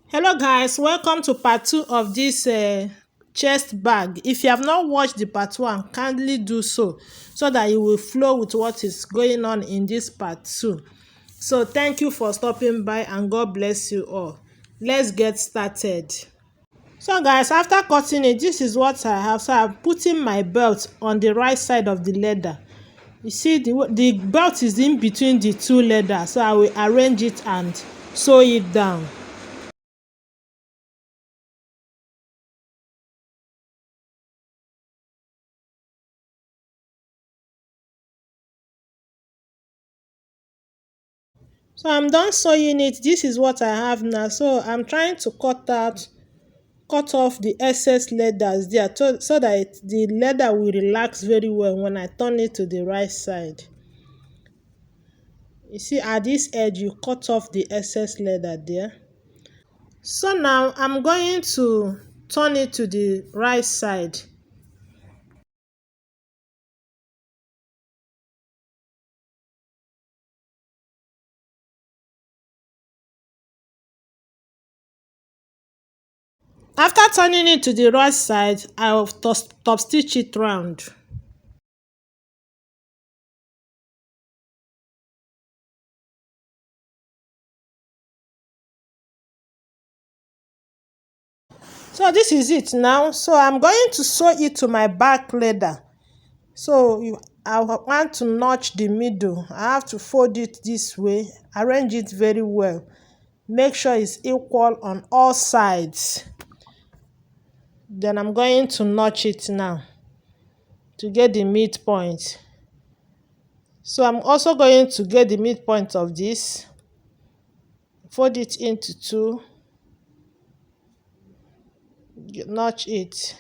Hello guys, welcome to part 2 of this chest bag. If you have not watched the part 1, kindly do so that you will flow with what is going on in this part 2. So thank you for stopping by and God bless you all. Let's get started. So guys, after cutting it, this is what I have. So I'm putting my belt on the right side of the leather. You see the belt is in between the two leather, so I will arrange it and sew it down. So I'm done sewing it. This is what I have now. So I'm trying to cut off the excess leathers there so that the leather will relax very well when I turn it to the right side. You see, at this edge you cut off the excess leather there. So now I'm going to turn it to the right side. After turning it to the right side, I'll top stitch it round. So this is it now. So I'm going to sew it to my back leather. So I want to notch the middle. I have to fold it this way, arrange it very well. Make sure it's equal on all sides. Then I'm going to notch it now to get the midpoint. So I'm also going to get the midpoint of this, fold it into two, notch it.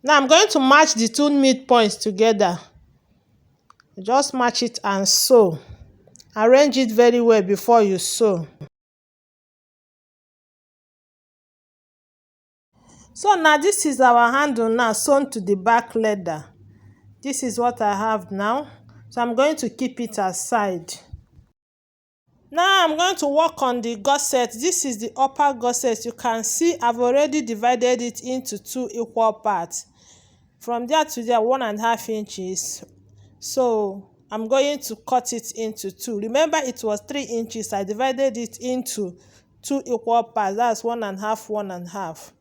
Now I'm going to match the two midpoints together. Just match it and sew. Arrange it very well before you sew. So now this is our handle now sewn to the back leather. This is what I have now. So I'm going to keep it aside. Now I'm going to work on the gusset. This is the upper gusset. You can see I've already divided it into two equal parts. From there to there, 1.5 inches. So I'm going to cut it into two. Remember, it was 3 inches. I divided it into two equal parts. That's 1.5, 1.5.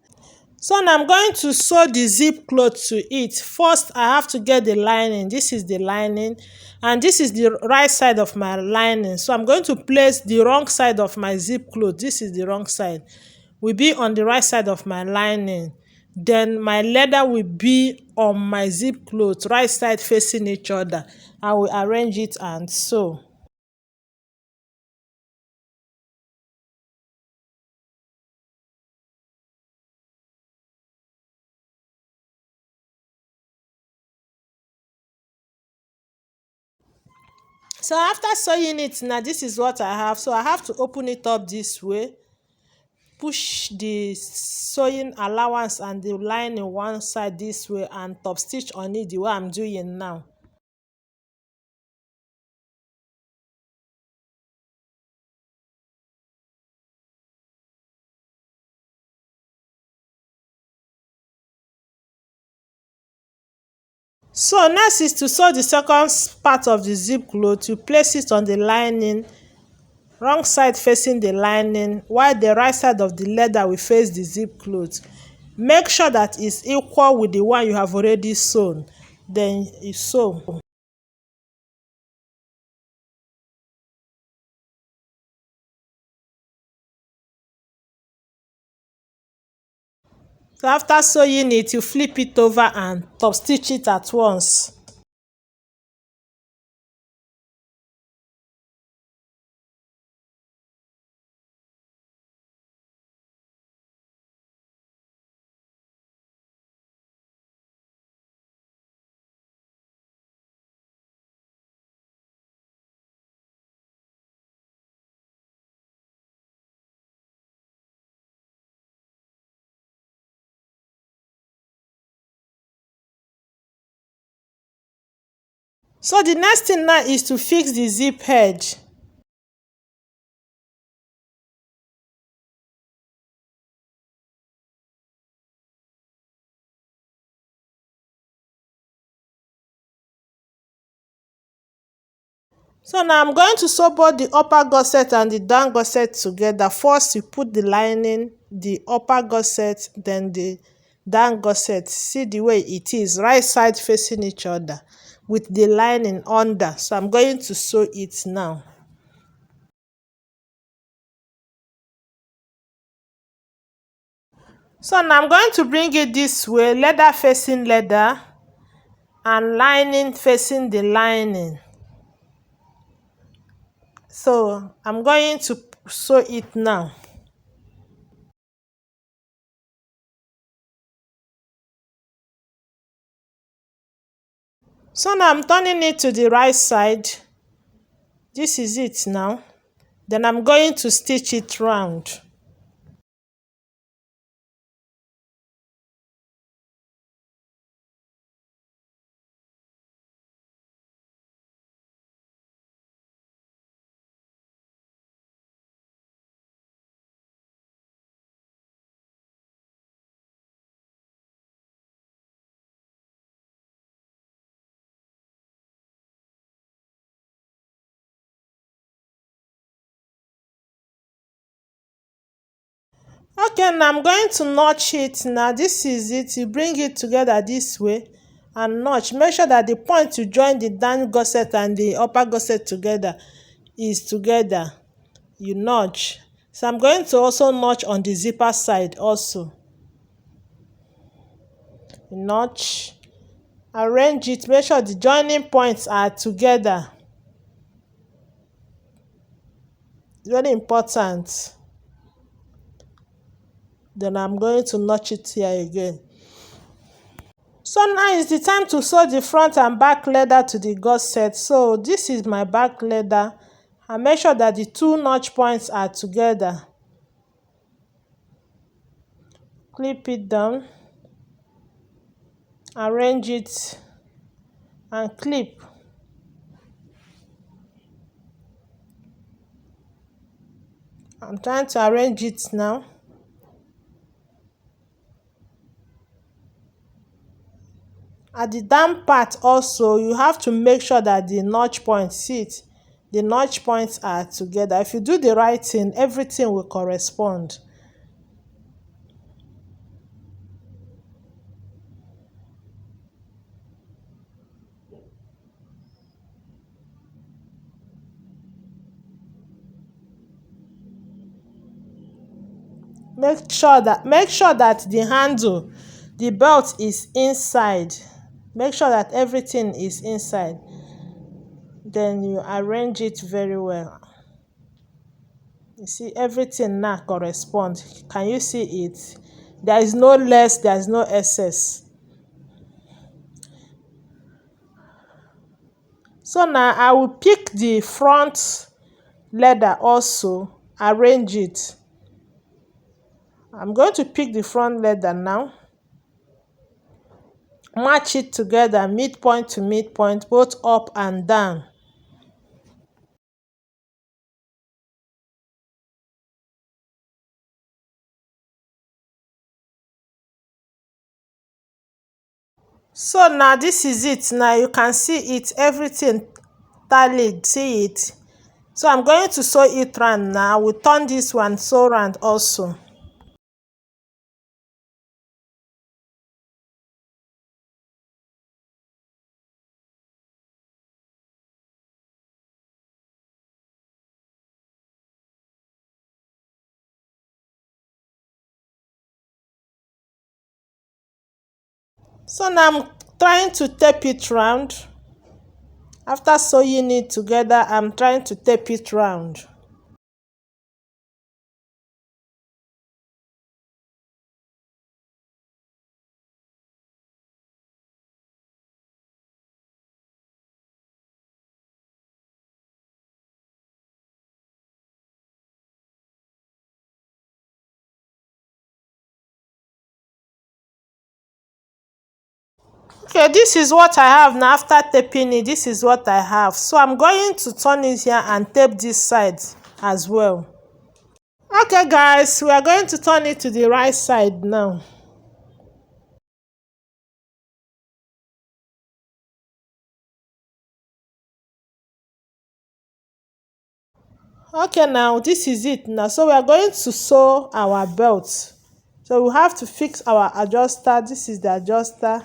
So now I'm going to sew the zip cloth to it. First, I have to get the lining. This is the lining, and this is the right side of my lining. So I'm going to place the wrong side of my zip cloth. This is the wrong side. Will be on the right side of my lining. Then my leather will be on my zip cloth, right side facing each other. I will arrange it and sew. So after sewing it, now this is what I have. So I have to open it up this way, push the sewing allowance and the lining one side this way, and top stitch on it the way I'm doing now. So next is to sew the second part of the zip cloth. You place it on the lining, wrong side facing the lining, while the right side of the leather will face the zip cloth. Make sure that it's equal with the one you have already sewn. Then you sew. So after sewing it, you flip it over and top stitch it at once. So the next thing now is to fix the zip edge. So now I'm going to sew both the upper gusset and the down gusset together. First you put the lining, the upper gusset, then the down gusset. See the way it is, right side facing each other with the lining under. So I'm going to sew it now. So now I'm going to bring it this way, leather facing leather and lining facing the lining. So I'm going to sew it now. So now I'm turning it to the right side. This is it now. Then I'm going to stitch it round. Okay, now I'm going to notch it. Now this is it. You bring it together this way and notch. Make sure that the point to join the down gusset and the upper gusset together is together. You notch. So I'm going to also notch on the zipper side also. You notch. Arrange it. Make sure the joining points are together. Very important. Then I'm going to notch it here again. So now is the time to sew the front and back leather to the gusset. So this is my back leather. And make sure that the two notch points are together. Clip it down. Arrange it and clip. I'm trying to arrange it now. At the down part also, you have to make sure that the notch points, see it, the notch points are together. If you do the right thing, everything will correspond. Make sure that the handle, the belt is inside. Make sure that everything is inside. Then you arrange it very well. You see everything now corresponds. Can you see it? There is no less, there is no excess. So now I will pick the front leather also, arrange it. I'm going to pick the front leather now. Match it together, midpoint to midpoint, both up and down. So now this is it. Now you can see it, everything tallied, see it. So I'm going to sew it round now. We'll turn this one sew round also. So now I'm trying to tape it round. After sewing it together, I'm trying to tape it round. Okay, this is what I have now. After taping it, this is what I have. So I'm going to turn it here and tape this side as well. Okay guys, we are going to turn it to the right side now. Okay, now this is it now. So we are going to sew our belt. So we have to fix our adjuster. This is the adjuster.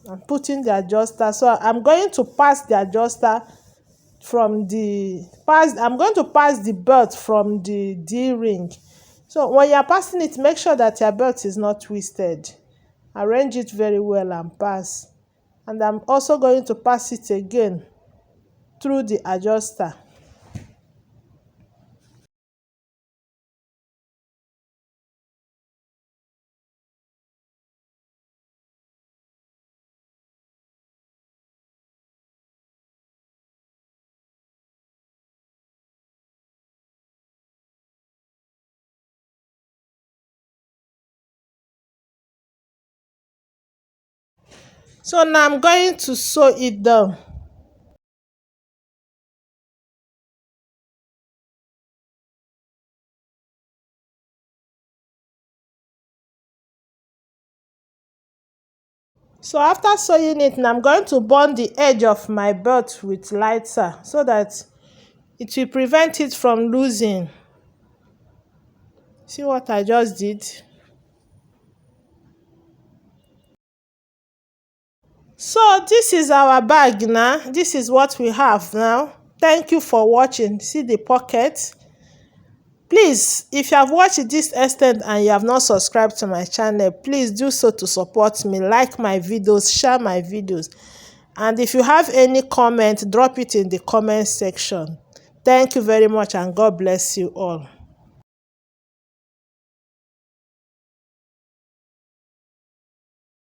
I'm putting the adjuster. So I'm going to pass the adjuster from the pass. I'm going to pass the belt from the D-ring. So when you are passing it, make sure that your belt is not twisted. Arrange it very well and pass. And I'm also going to pass it again through the adjuster. So now I'm going to sew it down. So after sewing it, now I'm going to burn the edge of my belt with lighter so that it will prevent it from losing. See what I just did? So this is our bag now. This is what we have now. Thank you for watching. See the pocket. Please, if you have watched this extent and you have not subscribed to my channel, please do so to support me. Like my videos, share my videos. And if you have any comment, drop it in the comment section. Thank you very much and God bless you all.